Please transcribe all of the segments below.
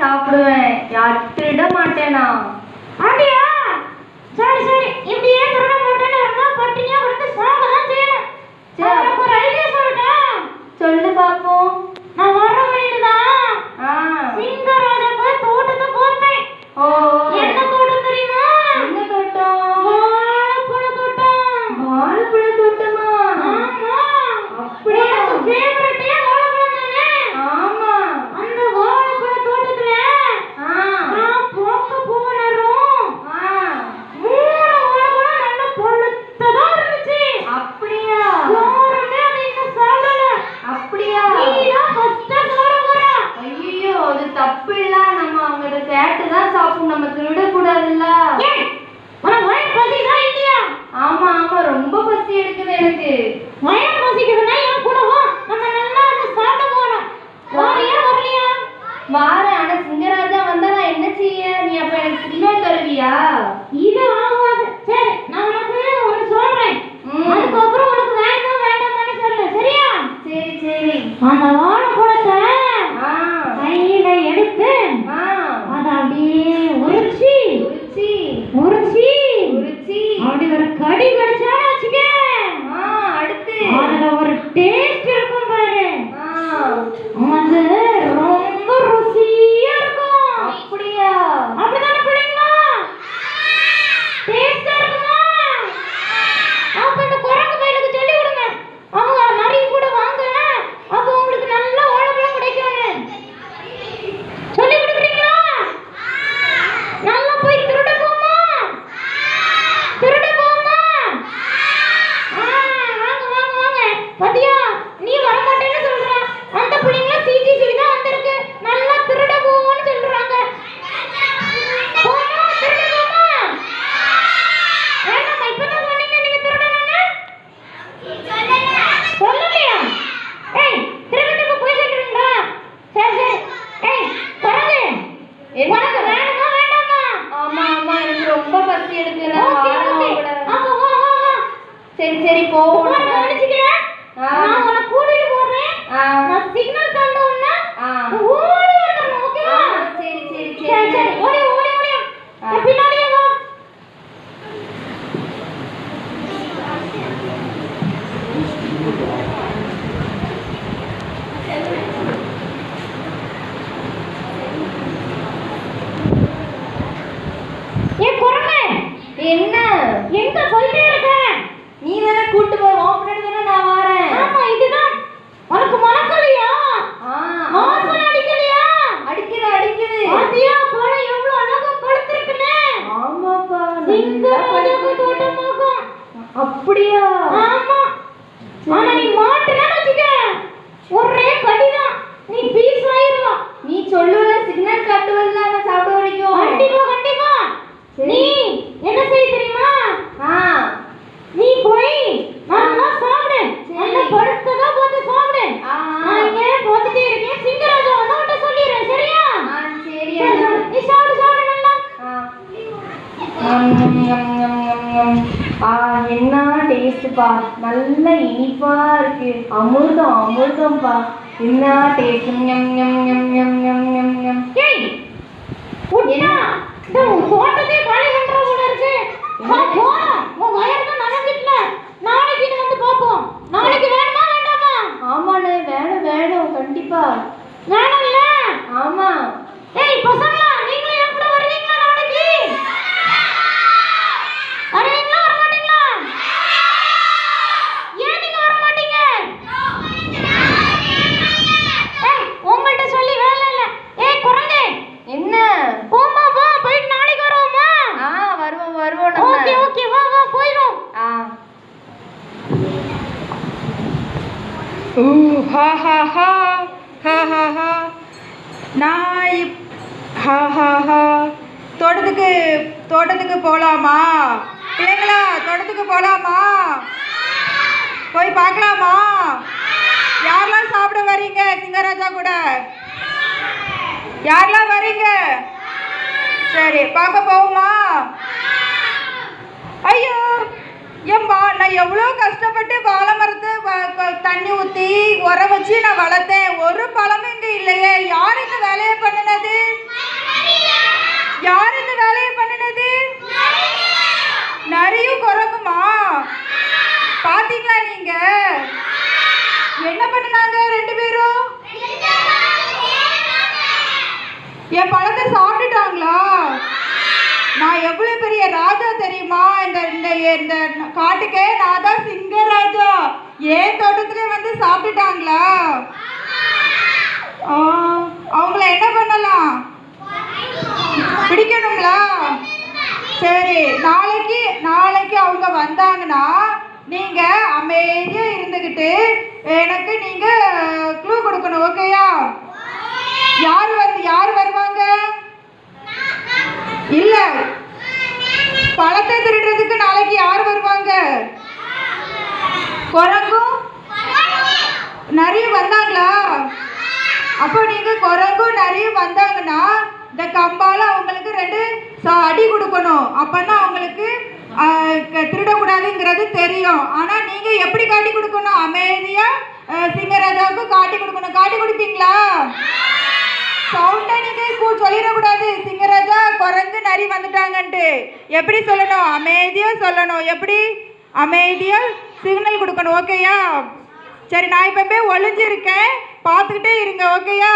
சாப்பிடுவேன். யார்கிட்ட மாட்டேனா? அப்படியா? சரி சரி, இப்படியே திருட மாட்டேன்னு இருந்தா பட்டினியா கிடந்து சாக தான் செய்யணும். சரி, உனக்கு ஒரு ஐடியா சொல்லட்டா? சொல்லு பாப்போம். நான் வர வழியில்தான் சிங்கராஜா போய் தோட்டத்தை பார்த்தேன். என்ன தோட்டம் தெரியுமா? என்ன தோட்டம்? வாழைப்பழ தோட்டம். வாழைப்பழ தோட்டமா? ஆமா. அப்படியா? ஃபேவரட்டே வாழைப்பழம் தானே? ஆமா. அந்த வாழைப்பழ தோட்டத்துல நான் பார்க்க போன நேரம் 3 வாழைப்பழம் நல்ல பழுத்ததா இருந்துச்சு. அப்படியா? யாருமே அதை இன்னும் சாப்பிடல. அப்படியா? நீதான் ஃபர்ஸ்டா சாப்பிட போற. ஐயோ, அது தப்பு இல்ல. நம்ம அவங்ககிட்ட கேட்டுதான் சாப்பிடணும். நம்ம திருடக்கூடாதுல்ல. ஏன் உனக்கு வயிறு பசிக்குதா இல்லையா? ஆமா ஆமா, ரொம்ப பசி எடுக்குது எனக்கு. வயிறு பசிக்குதுன்னா என் கூட வா, நம்ம நல்லா வந்து சாப்பிட போறோம். வாரியா வரலையா? வாரேன். ஆனா சிங்கராஜா வந்தா நான் என்ன செய்ய? நீ அப்ப எனக்கு சிக்னல் தருவியா? இது ஆகாது. சரி, நான் உனக்கு ஒன்று சொல்றேன். அதுக்கப்புறம் உனக்கு வேணுமா வேண்டாமான்னு சொல்லு, சரியா? சரி சரி. அந்த வாழைப்பழத்தை கையில எடுத்து அதை அப்படியே உரிச்சி உரிச்சி உரிச்சி உரிச்சி அப்படி ஒரு கடி கடிச்சான்னு வச்சுக்க. அடுத்து அதுல ஒரு டேஸ்ட் இருக்கும் பாரு. அது ரொம்ப ருசியா இருக்கும். அப்படியா? அப்படிதானே பிடிக்குமா? டேஸ்டா இருக்குமா? அப்ப இந்த குரங்கு பையனுக்கு சொல்லி கொடுங்க. அவங்க நிறைய கூட வாங்க. அப்ப உங்களுக்கு நல்ல வாழைப்பழம் கிடைக்கும்னு சொல்லி கொடுக்குறீங்களா? நல்லா போய் திருட போமா? திருட போமா? வாங்க வாங்க வாங்க. பாத்தியா, நீ வர மாட்டேன்னு சொல்ற. அந்த பிள்ளைங்க சிஜிசி தான் வந்திருக்கு. நல்லா திருட போன்னு சொல்றாங்க. போமா, திருட போமா? வேணாமா? இப்பதான் சொன்னீங்க நீங்க திருடணும்னு. சொல்லலையா? ஏய், திருடனுக்கு போய் சொல்றீங்களா? சரி சரி. ஏய், குரங்கு, உனக்கு வேணுமா வேண்டாமா? ஆமா ஆமா, எனக்கு ரொம்ப பசி எடுக்குது. Okay okay. அப்ப வா வா வா. சரி சரி, போவோம். கவனிச்சுக்கிறேன். நான் உன்னை கூட்டிட்டு போறேன். நான் சிக்னல் தந்த உடனே ஓடி வரணும். ஓகேவா? சரி சரி சரி சரி. சரி. ஓடி ஓடி ஓடி. பின்னாடியே வா. ஏ குரங்கு, என்ன? எங்க போயிட்டே இருக்க? நீ தானே கூட்டு போய் ஓப்பன் தானே நான் வரேன். ஆமா, இதுதான். உனக்கு மறக்கலையா? வாசனை அடிக்கலையா? அடிக்குது அடிக்குது. பாத்தியா பழம் எவ்வளவு அழகா பழுத்திருக்குன்னு? ஆமாப்பா, சிங்கராஜாக்கு தோட்டமாகும். அப்படியா? ஆமா. ஆனா நீ மாட்டுனா வச்சுக்க, ஒரே கடிதான், நீ பீஸ் ஆயிரலாம். நீ சொல்லுவல, சிக்னல் காட்டுவல்ல நான் சாப்பிட வரைக்கும். கண்டிப்பா கண்டிப்பா. நீ என்ன செய்ய தெரியுமா? நீ போய் நல்லா சாப்பிடு. நல்லா படுத்ததா பார்த்து சாப்பிடு. நான் இங்கே பார்த்துட்டே இருக்கேன். சிங்கராஜா வந்து உன்கிட்ட சொல்லிடுறேன், சரியா? சரி. நீ சாப்பிடு சாப்பிடு நல்லா. என்ன டேஸ்ட்பா, நல்ல இனிப்பா இருக்கு. அமிர்தம் அமிர்தம்பா. என்ன டேஸ்ட். ஏய், உட்னா இந்த தோட்டத்தை காலி பண்ற போல இருக்கு. போறோம். உன் வயிறு தான் நனைஞ்சிட்டல. நாளைக்கு இது வந்து பாப்போம். நாளைக்கு வேணுமா வேண்டாமா? ஆமாண்ணே, வேணும் வேணும், கண்டிப்பா வேணும்ல? ஆமா. ஏய் பசங்களா, நீங்களும் என் கூட வருவீங்களா நாளைக்கு? வருவீங்களா வர மாட்டீங்களா? ஏன் நீங்க வர மாட்டீங்க? ஏய், உங்கள்ட்ட சொல்லி வேலை இல்ல. ஏய் குரங்கு, என்ன? போமா வா, போயிட்டு நாளைக்கு வருவோமா? வருவோம் வருவோம். ஓகே ஓகே, வா வா போயிரும். ஹா ஹா ஹா ஹா ஹா ஹா. நான் ஹா ஹா ஹா. தோட்டத்துக்கு போகலாமா பிள்ளைங்களா? தோட்டத்துக்கு போகலாமா? போய் பார்க்கலாமா? யாரெல்லாம் சாப்பிட வரீங்க சிங்கராஜா கூட? யாரெல்லாம் வரீங்க? சரி, பார்க்க போவோமா? ஐயோ ஏம்பா, நான் எவ்வளோ கஷ்டப்பட்டு வாழை மரத்தை தண்ணி ஊற்றி உர வச்சு நான் வளர்த்தேன். ஒரு பழமும் இங்கே இல்லையே. யார் இந்த வேலையை பண்ணினது? என் பழத்தை சாப்பிட்டுட்டாங்களா? நான் எவ்வளவு பெரிய ராஜா தெரியுமா? இந்த இந்த இந்த காட்டுக்கே நான் தான் சிங்கராஜா. ஏன் தோட்டத்திலே வந்து சாப்பிட்டுட்டாங்களா? அவங்கள என்ன பண்ணலாம்? பிடிக்கணுங்களா? சரி, நாளைக்கு அவங்க வந்தாங்கன்னா நீங்க அமைதியா இருந்துகிட்டு எனக்கு நீங்க க்ளூ கொடுக்கணும். ஓகேயா? யார் வருவாங்க? இல்ல, பழத்தை திருடுறதுக்கு நாளைக்கு யார் வருவாங்க? குரங்கும் நரியும் வந்தாங்களா? அப்போ நீங்க குரங்கும் நரியும் வந்தாங்கன்னா இந்த கம்பால அவங்களுக்கு 2 அடி கொடுக்கணும். அப்பதான் அவங்களுக்கு திருடக்கூடாதுங்கிறது தெரியும். ஆனா நீங்க எப்படி காட்டி கொடுக்கணும்? அமைதியா சிங்கராஜாவுக்கு காட்டி கொடுக்கணும். காட்டி கொடுப்பீங்களா? சவுண்டா நீங்க சொல்லிடக்கூடாது. சிங்கராஜா குரங்கு நரி வந்துட்டாங்கன்ட்டு எப்படி சொல்லணும்? அமைதியா சொல்லணும். எப்படி? அமைதியா சிக்னல் கொடுக்கணும். ஓகேயா? சரி, நான் இப்ப போய் ஒளிஞ்சிருக்கேன், பார்த்துக்கிட்டே இருங்க. ஓகேயா?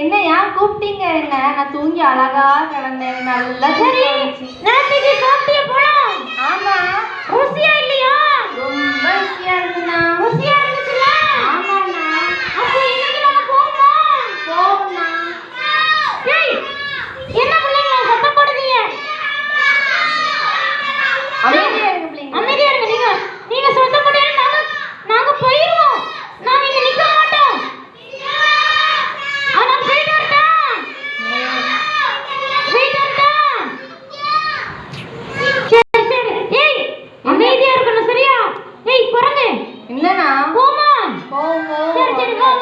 என்னையா கூப்பிட்டீங்க? என்ன நான் தூங்கி அழகா கிடந்தேன். நல்லா சரி, நேத்திக்கு சாப்பிட்டிய பழம்? ஆமா. ருசியா இல்லையா? ரொம்ப ருசியா இருக்குண்ணா. ருசியா இருந்துச்சுல? ஆமாண்ணா. அப்போ இன்னைக்கு நம்ம போவோமா? ஏய், என்ன பிள்ளைங்களா சத்தம் போடுறீங்க? அமைதியா இருங்க பிள்ளைங்க. அமைதியா இருங்க. நீங்க சத்தம் போட்டீங்கன்னா நாங்க போயிடுவோம். நாங்க இங்க நிக்க மாட்டோம். ஆனா போயிட்டு வரட்டா? சரி. ஏய், அமைதியா இருக்கணும். சரியா? ஏய் குரங்கு, என்னண்ணா? போமா? போவோம். சரி, வா.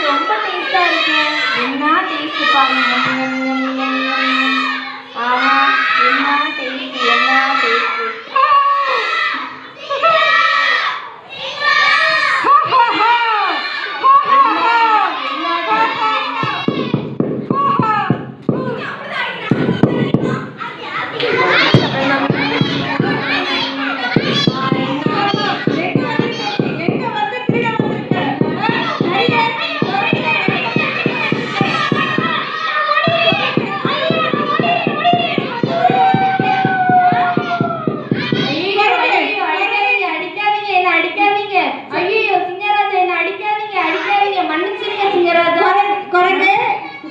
ரொம்ப டேஸ்டா இருக்கு. என்ன டேஸ்ட் பாருங்க. ஆஹா, என்ன டேஸ்ட்.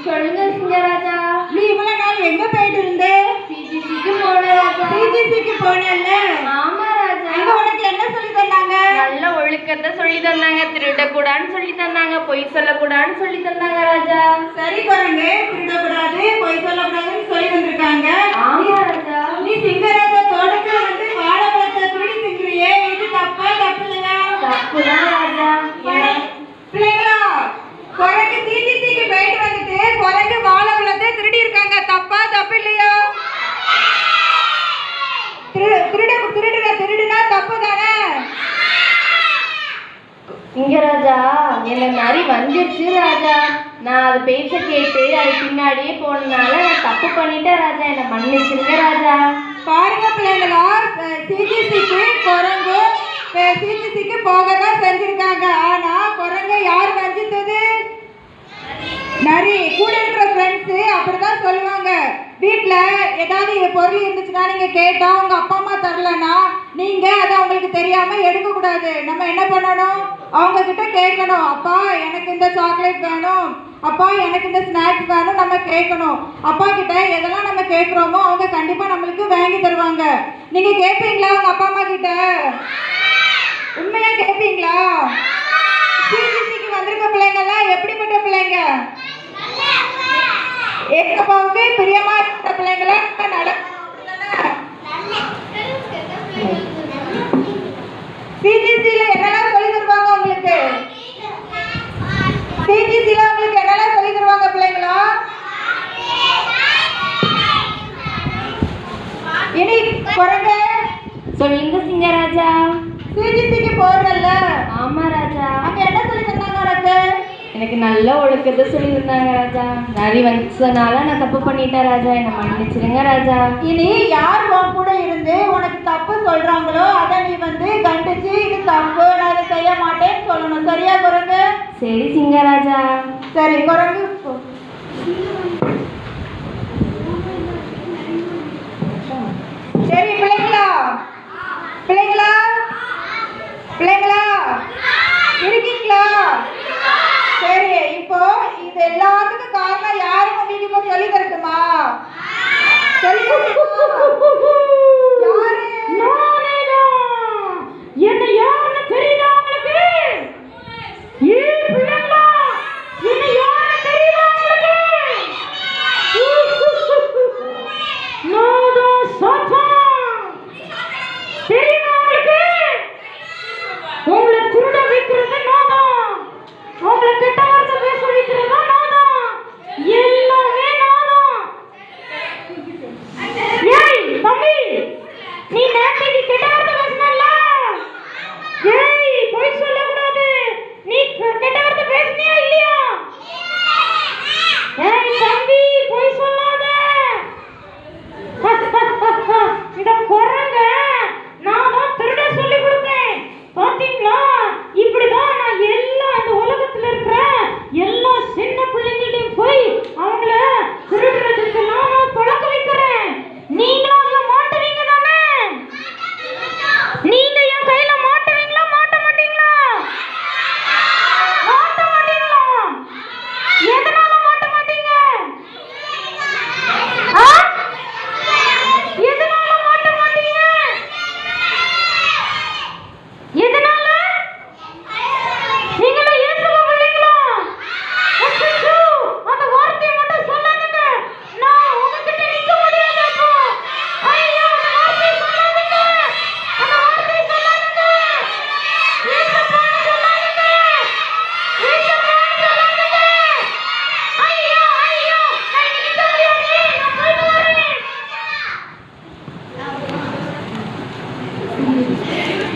சொல்லுங்க சிங்கராஜா. நீ இவ்வளவு நாள் எங்க போயிட்டு இருந்த? சிஜிசிக்கு போனேன் ராஜா. சிஜிசிக்கு போனேல்ல? ஆமா ராஜா. அங்க உனக்கு என்ன சொல்லி தந்தாங்க? நல்ல ஒழுக்கத்தை சொல்லி தந்தாங்க. திருடக்கூடாதுன்னு சொல்லி தந்தாங்க. பொய் சொல்லக்கூடாதுன்னு சொல்லி தந்தாங்க ராஜா. சரி குரங்கு, திருடக்கூடாது, பொய் சொல்லக்கூடாதுன்னு சொல்லி வந்திருக்காங்க. ஆமா ராஜா. நீ சிங்கராஜா தோட்டத்துல வந்து வாழைப்பழத்தை திருடி திங்குறியே, இது தப்பா? தப்பு இல்லையா? தப்புதான் ராஜா. பிள்ளைங்களா, குரங்கு சிஜிசிக்கு போயிட்டு வந்துட்டு குரங்கு வாழைப்பழத்தை திருடி இருக்காங்க. தப்பா? தப்பு இல்லையா? திருடுனா தப்பு தானே? இங்க ராஜா, என்ன நரி வந்துருச்சு ராஜா. நான் அது பேச்ச கேட்டு அது பின்னாடியே போனதுனால நான் தப்பு பண்ணிட்டேன் ராஜா. என்ன மன்னிச்சிருங்க ராஜா. பாருங்க பிள்ளைங்களா, சிஜிசிக்கு குரங்கு சிஜிசிக்கு போக தான் செஞ்சிருக்காங்க. ஆனா குரங்க யார் வஞ்சித்தது? நரி கூட இருக்கிற ஃப்ரெண்ட்ஸு அப்படிதான் சொல்லுவாங்க. வீட்டில் ஏதாவது பொருள் இருந்துச்சுன்னா நீங்கள் கேட்டால் உங்கள் அப்பா அம்மா தரலன்னா நீங்கள் அதை அவங்களுக்கு தெரியாமல் எடுக்கக்கூடாது. நம்ம என்ன பண்ணணும், அவங்கக்கிட்ட கேட்கணும். அப்பா எனக்கு இந்த சாக்லேட் வேணும், அப்பா எனக்கு இந்த ஸ்நாக்ஸ் வேணும் நம்ம கேட்கணும். அப்பா கிட்ட எதெல்லாம் நம்ம கேட்குறோமோ அவங்க கண்டிப்பாக நம்மளுக்கு வாங்கி தருவாங்க. நீங்கள் கேட்பீங்களா உங்கள் அப்பா அம்மா கிட்ட? உண்மையாக கேட்பீங்களா? சிசிசிக்கு வந்திருக்க பிள்ளைங்கள்லாம் எப்படிப்பட்ட பிள்ளைங்க? ஏசப்பாவுக்கு பிரியமா இருக்கிற பிள்ளைங்களா சிஜிசில என்னெல்லாம் சொல்லி தருவாங்க உங்களுக்கு? சிஜிசில உங்களுக்கு என்னெல்லாம் சொல்லி தருவாங்க பிள்ளைங்களா? இனி குறைங்க சொல்லுங்க சிங்கராஜா. சிஜிசிக்கு போறல்ல? ஆமா ராஜா. அங்க என்ன சொல்லி தந்தாங்க உனக்கு? எனக்கு நல்ல ஒழுக்கத்தை சொல்லி இருந்தாங்க ராஜா. நரி வச்சனால நான் தப்பு பண்ணிட்டேன் ராஜா, என்னை மன்னிச்சிருங்க ராஜா. இனி யார் உன் கூட இருந்து உனக்கு தப்பு சொல்றாங்களோ அதை நீ கண்டிச்சு இது தப்பு, நான் இதை செய்ய மாட்டேன்னு சொல்லணும். சரியா குரங்கு? சரி சிங்கராஜா. சரி குரங்கு. சரி பிள்ளைங்களா, பிள்ளைங்களா, பிள்ளைங்களா இருக்கீங்களா? சரி, இப்போ இது எல்லாத்துக்கும் காரணம் யாரு உங்களுக்கு இப்போ சொல்லி தரட்டுமா? சொல்லி என்ன யாருன்னு தெரியுதா உங்களுக்கு? பிள்ளைங்களா என்ன யாருன்னு தெரியுதா உங்களுக்கு? நான்தான் சாத்தான். தெரியுமா உங்களுக்கு? உங்களை திருட வைக்கிறது நான்தான், உங்களை கெட்ட வார்த்தை பேச வைக்கிறது நான்தான், எல்லாமே நான்தான். ஏய் தம்பி, நீ நேத்தைக்கு கெட்ட வார்த்தை